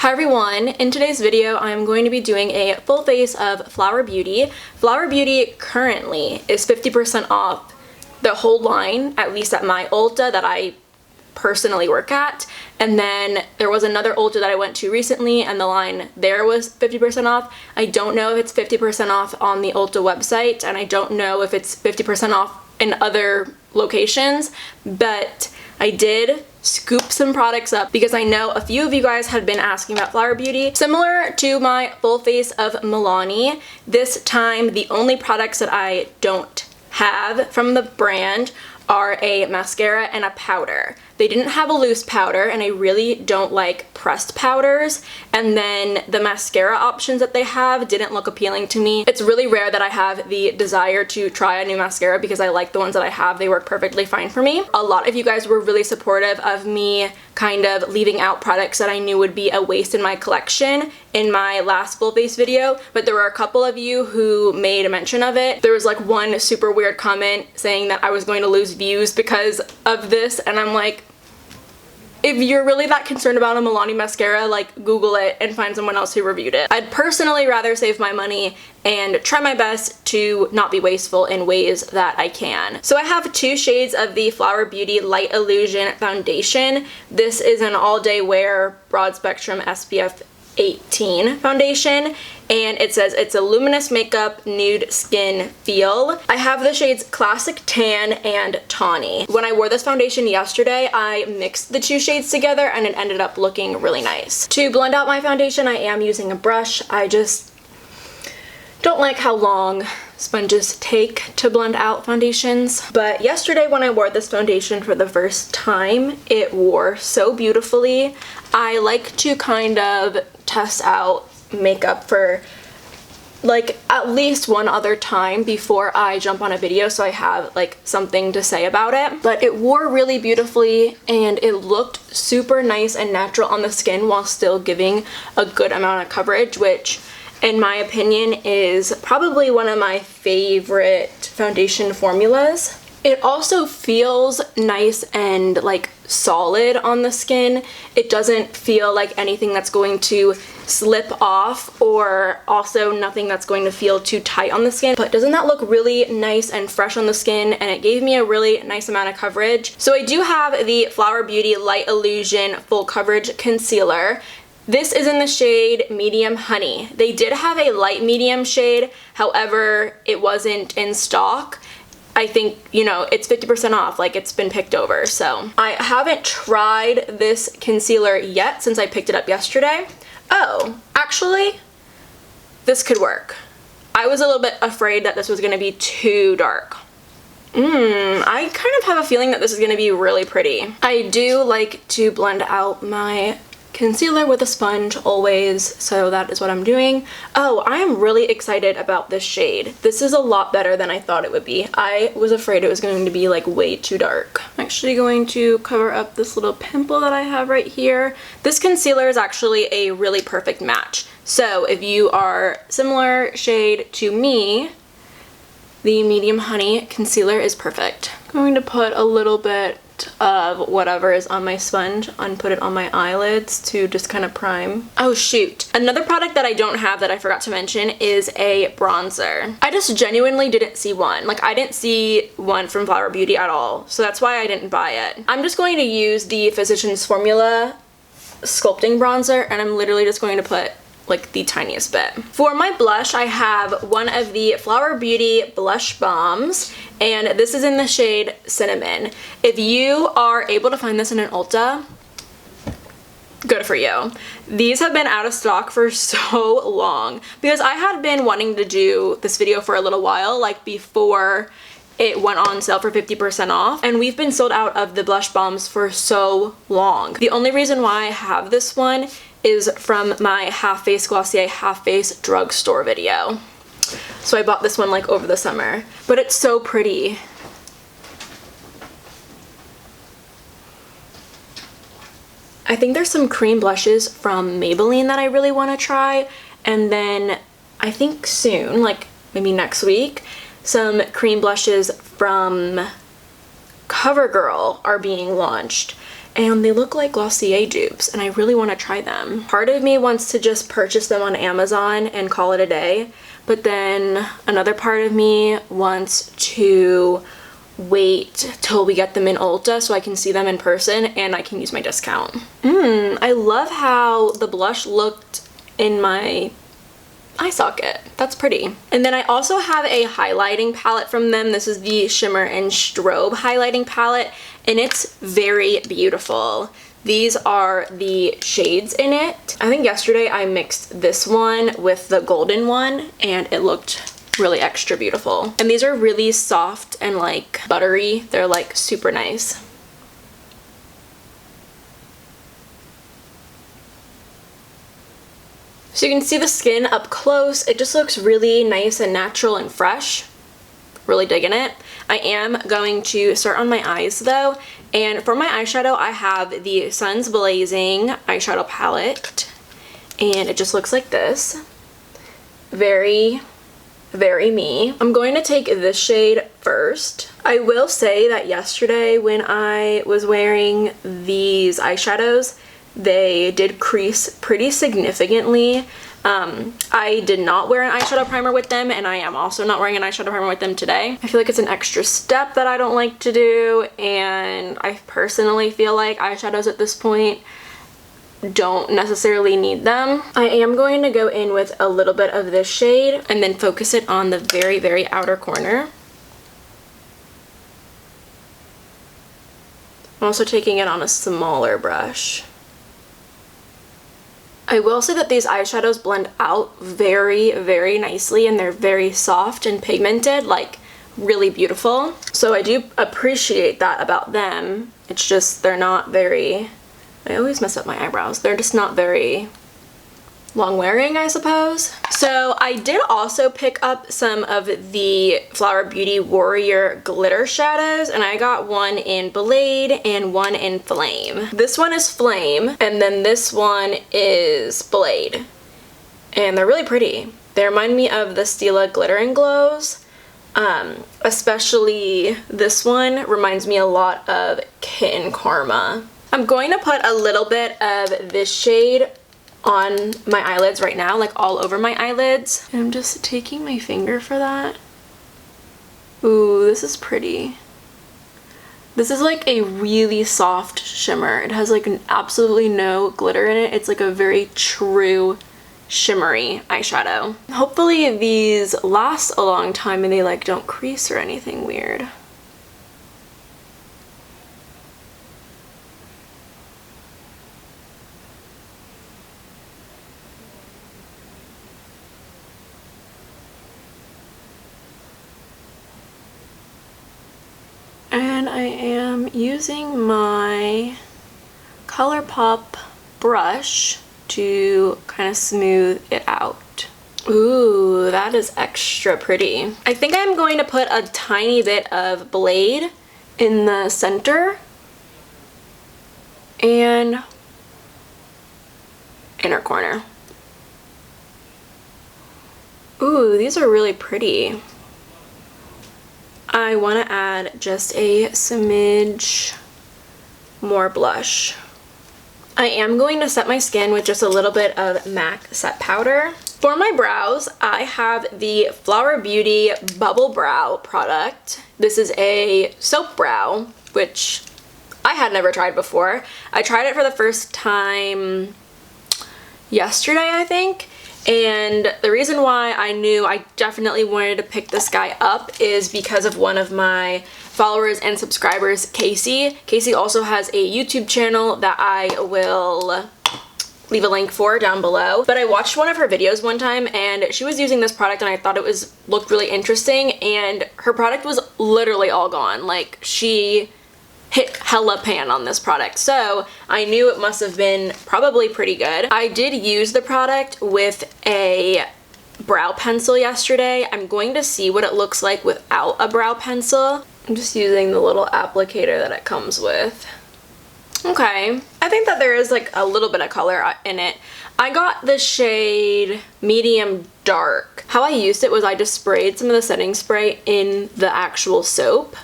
Hi everyone, in today's video I'm going to be doing a full face of Flower Beauty. Flower Beauty currently is 50% off the whole line, at least at my Ulta that I personally work at. And then there was another Ulta that I went to recently and the line there was 50% off. I don't know if it's 50% off on the Ulta website, and I don't know if it's 50% off in other locations, but I did scoop some products up because I know a few of you guys had been asking about Flower Beauty. Similar to my full face of Milani, this time the only products that I don't have from the brand are a mascara and a powder. They didn't have a loose powder, and I really don't like pressed powders, and then the mascara options that they have didn't look appealing to me. It's really rare that I have the desire to try a new mascara because I like the ones that I have. They work perfectly fine for me. A lot of you guys were really supportive of me kind of leaving out products that I knew would be a waste in my collection in my last full face video, but there were a couple of you who made a mention of it. There was like one super weird comment saying that I was going to lose views because of this, and I'm like, if you're really that concerned about a Milani mascara, like Google it and find someone else who reviewed it. I'd personally rather save my money and try my best to not be wasteful in ways that I can. So I have two shades of the Flower Beauty Light Illusion Foundation. This is an all-day wear broad spectrum SPF 18 foundation, and it says it's a luminous makeup nude skin feel. I have the shades Classic Tan and Tawny. When I wore this foundation yesterday, I mixed the two shades together and it ended up looking really nice. To blend out my foundation, I am using a brush. I just don't like how long sponges take to blend out foundations. But yesterday when I wore this foundation for the first time, it wore so beautifully. I like to kind of test out makeup for like at least one other time before I jump on a video, so I have like something to say about it. But it wore really beautifully and it looked super nice and natural on the skin while still giving a good amount of coverage, which in my opinion is probably one of my favorite foundation formulas. It also feels nice and like solid on the skin. It doesn't feel like anything that's going to slip off, or also nothing that's going to feel too tight on the skin. But doesn't that look really nice and fresh on the skin? And it gave me a really nice amount of coverage. So I do have the Flower Beauty Light Illusion Full Coverage Concealer. This is in the shade Medium Honey. They did have a light medium shade, however, it wasn't in stock. I think, you know, it's 50% off, like it's been picked over. So I haven't tried this concealer yet since I picked it up yesterday. Oh, actually, this could work. I was a little bit afraid that this was going to be too dark. I kind of have a feeling that this is going to be really pretty. I do like to blend out my concealer with a sponge always, so that is what I'm doing. Oh, I am really excited about this shade. This is a lot better than I thought it would be. I was afraid it was going to be like way too dark. I'm actually going to cover up this little pimple that I have right here. This concealer is actually a really perfect match. So if you are similar shade to me, the Medium Honey concealer is perfect. I'm going to put a little bit of whatever is on my sponge and put it on my eyelids to just kind of prime. Oh shoot. Another product that I don't have that I forgot to mention is a bronzer. I just genuinely didn't see one. Like I didn't see one from Flower Beauty at all, so that's why I didn't buy it. I'm just going to use the Physicians Formula sculpting bronzer, and I'm literally just going to put like the tiniest bit. For my blush, I have one of the Flower Beauty blush bombs, and this is in the shade Cinnamon. If you are able to find this in an Ulta, good for you. These have been out of stock for so long because I had been wanting to do this video for a little while, like before it went on sale for 50% off, and we've been sold out of the blush bombs for so long. The only reason why I have this one is from my half face glossier half face drugstore video. So I bought this one like over the summer, but it's so pretty. I think there's some cream blushes from Maybelline that I really want to try, and then I think soon, like maybe next week, some cream blushes from CoverGirl are being launched. and they look like Glossier dupes, and I really want to try them. Part of me wants to just purchase them on Amazon and call it a day, but then another part of me wants to wait till we get them in Ulta so I can see them in person and I can use my discount. I love how the blush looked in my eye socket. That's pretty. And then I also have a highlighting palette from them. This is the Shimmer and Strobe highlighting palette, and it's very beautiful. These are the shades in it. I think yesterday I mixed this one with the golden one and it looked really extra beautiful. And these are really soft and like buttery. They're like super nice. So you can see the skin up close. It just looks really nice and natural and fresh. Really digging it. I am going to start on my eyes though. And for my eyeshadow, I have the Suns Blazing eyeshadow palette. And it just looks like this. Very me. I'm going to take this shade first. I will say that yesterday when I was wearing these eyeshadows, they did crease pretty significantly. I did not wear an eyeshadow primer with them, and I am also not wearing an eyeshadow primer with them today. I feel like it's an extra step that I don't like to do, and I personally feel like eyeshadows at this point don't necessarily need them. I am going to go in with a little bit of this shade and then focus it on the very outer corner. I'm also taking it on a smaller brush. I will say that these eyeshadows blend out very nicely, and they're very soft and pigmented, like really beautiful. So I do appreciate that about them. It's just they're not very, I always mess up my eyebrows. They're just not very long wearing, I suppose. So I did also pick up some of the Flower Beauty Warrior glitter shadows, and I got one in Blade and one in Flame. This one is Flame, and then this one is Blade. And they're really pretty. They remind me of the Stila Glitter and Glows. Especially this one reminds me a lot of Kitten Karma. I'm going to put a little bit of this shade on my eyelids right now, like all over my eyelids. And I'm just taking my finger for that. Ooh, this is pretty. This is like a really soft shimmer. It has like absolutely no glitter in it. It's like a very true shimmery eyeshadow. Hopefully these last a long time and they like don't crease or anything weird. And I am using my ColourPop brush to kind of smooth it out. Ooh, that is extra pretty. I think I'm going to put a tiny bit of Blade in the center and inner corner. Ooh, these are really pretty. I want to add just a smidge more blush. I am going to set my skin with just a little bit of MAC set powder. For my brows, I have the Flower Beauty Bubble Brow product. This is a soap brow, which I had never tried before. I tried it for the first time yesterday, I think. And the reason why I knew I definitely wanted to pick this guy up is because of one of my followers and subscribers, Chessie. Chessie also has a YouTube channel that I will leave a link for down below. But I watched one of her videos one time and she was using this product and I thought it looked really interesting, and her product was literally all gone. Like, she hit hella pan on this product, so I knew it must have been probably pretty good. I did use the product with a brow pencil yesterday. I'm going to see what it looks like without a brow pencil. I'm just using the little applicator that it comes with. Okay, I think that there is like a little bit of color in it. I got the shade medium dark. How I used it was I just sprayed some of the setting spray in the actual soap,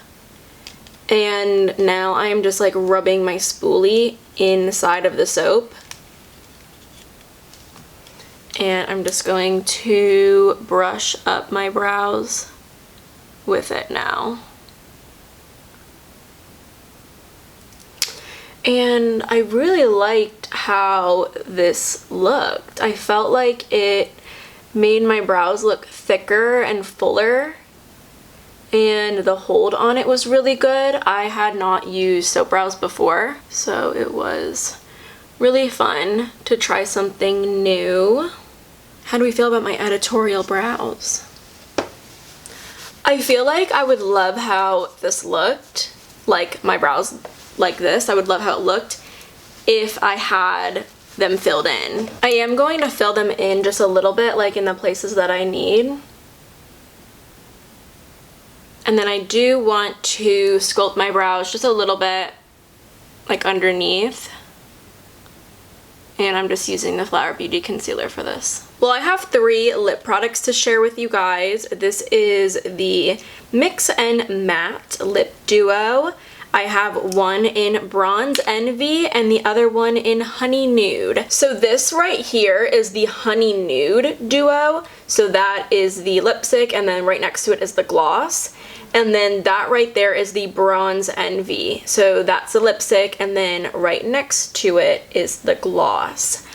And now I am just like rubbing my spoolie inside of the soap. And I'm just going to brush up my brows with it now. And I really liked how this looked. I felt like it made my brows look thicker and fuller, and the hold on it was really good. I had not used soap brows before, so it was really fun to try something new. How do we feel about my editorial brows? I feel like I would love how this looked, like my brows like this. I would love how it looked if I had them filled in. I am going to fill them in just a little bit, like in the places that I need. And then I do want to sculpt my brows just a little bit, like underneath. And I'm just using the Flower Beauty concealer for this. Well, I have 3 lip products to share with you guys. This is the Mix and Matte Lip Duo. I have one in Bronze Envy and the other one in Honey Nude. So this right here is the Honey Nude Duo. So that is the lipstick, and then right next to it is the gloss. And then that right there is the Bronze Envy. So that's the lipstick, and then right next to it is the gloss.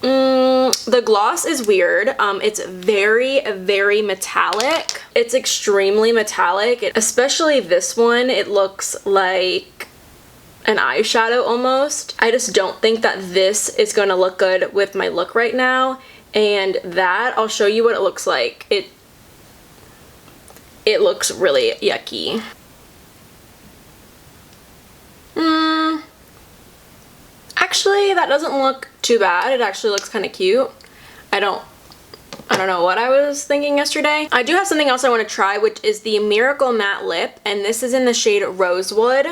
The gloss is weird. It's very, very metallic. It's extremely metallic, especially this one. It looks like an eyeshadow almost. I just don't think that this is going to look good with my look right now. And that, I'll show you what it looks like. It looks really yucky. Actually, that doesn't look too bad. It actually looks kind of cute. I don't know what I was thinking yesterday. I do have something else I want to try, which is the Miracle Matte Lip, and this is in the shade Rosewood.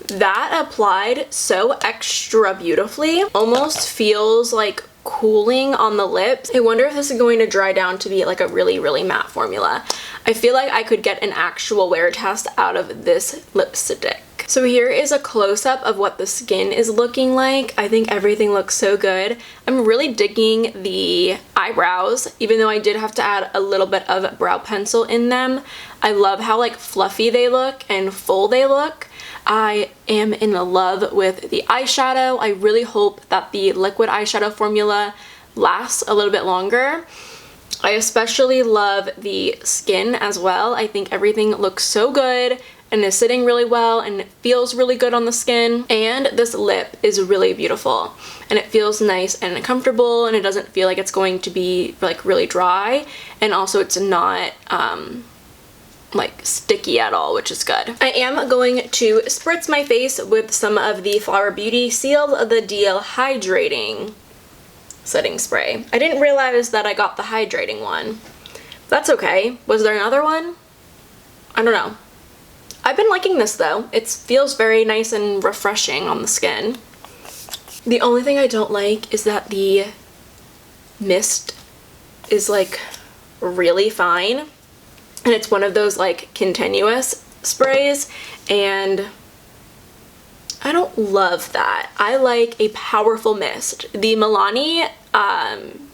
That applied so extra beautifully. Almost feels like cooling on the lips. I wonder if this is going to dry down to be like a really, really matte formula. I feel like I could get an actual wear test out of this lipstick. So here is a close-up of what the skin is looking like. I think everything looks so good. I'm really digging the eyebrows, even though I did have to add a little bit of brow pencil in them. I love how like fluffy they look and full they look. I am in love with the eyeshadow. I really hope that the liquid eyeshadow formula lasts a little bit longer. I especially love the skin as well. I think everything looks so good and is sitting really well and it feels really good on the skin. And this lip is really beautiful and it feels nice and comfortable, and it doesn't feel like it's going to be like really dry, and also it's not like sticky at all, which is good. I am going to spritz my face with some of the Flower Beauty Seal the Deal Hydrating setting spray. I didn't realize that I got the hydrating one. That's okay. Was there another one? I don't know. I've been liking this though. It feels very nice and refreshing on the skin. The only thing I don't like is that the mist is like really fine, and it's one of those like continuous sprays, and I don't love that. I like a powerful mist. The Milani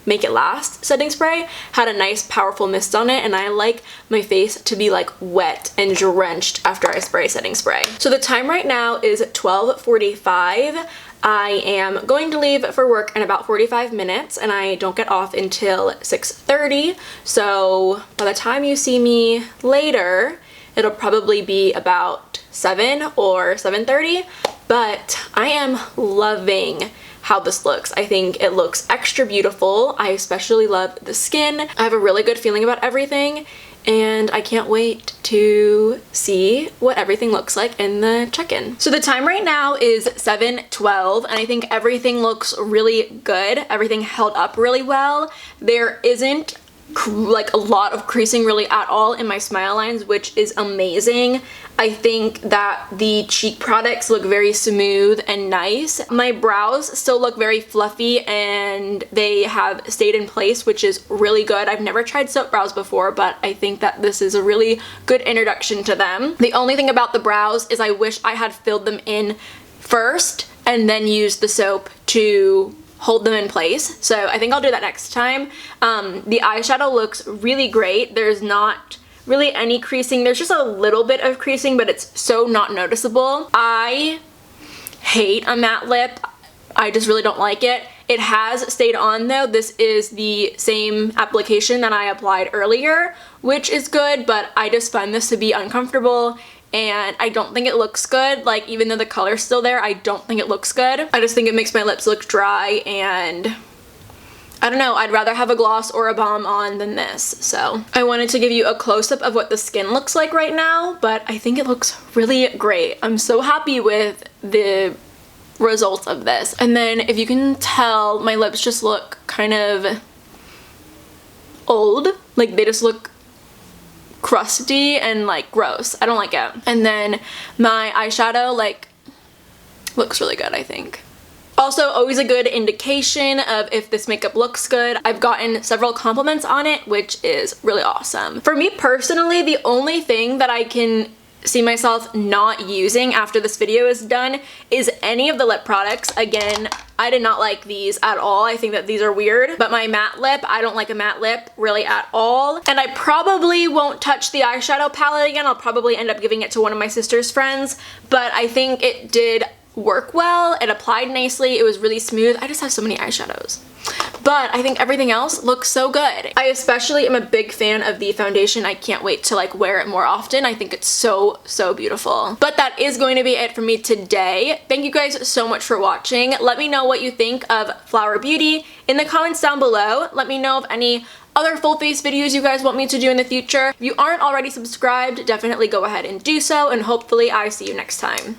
Make It Last setting spray had a nice powerful mist on it, and I like my face to be like wet and drenched after I spray setting spray. So the time right now is 12:45. I am going to leave for work in about 45 minutes, and I don't get off until 6:30. So by the time you see me later, it'll probably be about 7 or 7:30, but I am loving how this looks. I think it looks extra beautiful. I especially love the skin. I have a really good feeling about everything, and I can't wait to see what everything looks like in the check-in. So the time right now is 7:12, and I think everything looks really good. Everything held up really well. There isn't like a lot of creasing really at all in my smile lines, which is amazing. I think that the cheek products look very smooth and nice. My brows still look very fluffy and they have stayed in place, which is really good. I've never tried soap brows before, but I think that this is a really good introduction to them. The only thing about the brows is I wish I had filled them in first and then used the soap to hold them in place. So I think I'll do that next time. The eyeshadow looks really great. There's not really any creasing. There's just a little bit of creasing, but it's so not noticeable. I hate a matte lip. I just really don't like it. It has stayed on though. This is the same application that I applied earlier, which is good, but I just find this to be uncomfortable and I don't think it looks good. Like, even though the color's still there, I don't think it looks good. I just think it makes my lips look dry, and I don't know, I'd rather have a gloss or a balm on than this. So I wanted to give you a close-up of what the skin looks like right now, but I think it looks really great. I'm so happy with the results of this. And then if you can tell, my lips just look kind of old. Like, they just look crusty and like gross. I don't like it. And then my eyeshadow like looks really good, I think. Also, always a good indication of if this makeup looks good. I've gotten several compliments on it, which is really awesome. For me personally, the only thing that I can see myself not using after this video is done is any of the lip products. Again, I did not like these at all. I think that these are weird. But my matte lip, I don't like a matte lip really at all. And I probably won't touch the eyeshadow palette again. I'll probably end up giving it to one of my sister's friends. But I think it did work well. It applied nicely. It was really smooth. I just have so many eyeshadows. But I think everything else looks so good. I especially am a big fan of the foundation. I can't wait to like wear it more often. I think it's so, so beautiful. But that is going to be it for me today. Thank you guys so much for watching. Let me know what you think of Flower Beauty in the comments down below. Let me know of any other full face videos you guys want me to do in the future. If you aren't already subscribed, definitely go ahead and do so, and hopefully I see you next time.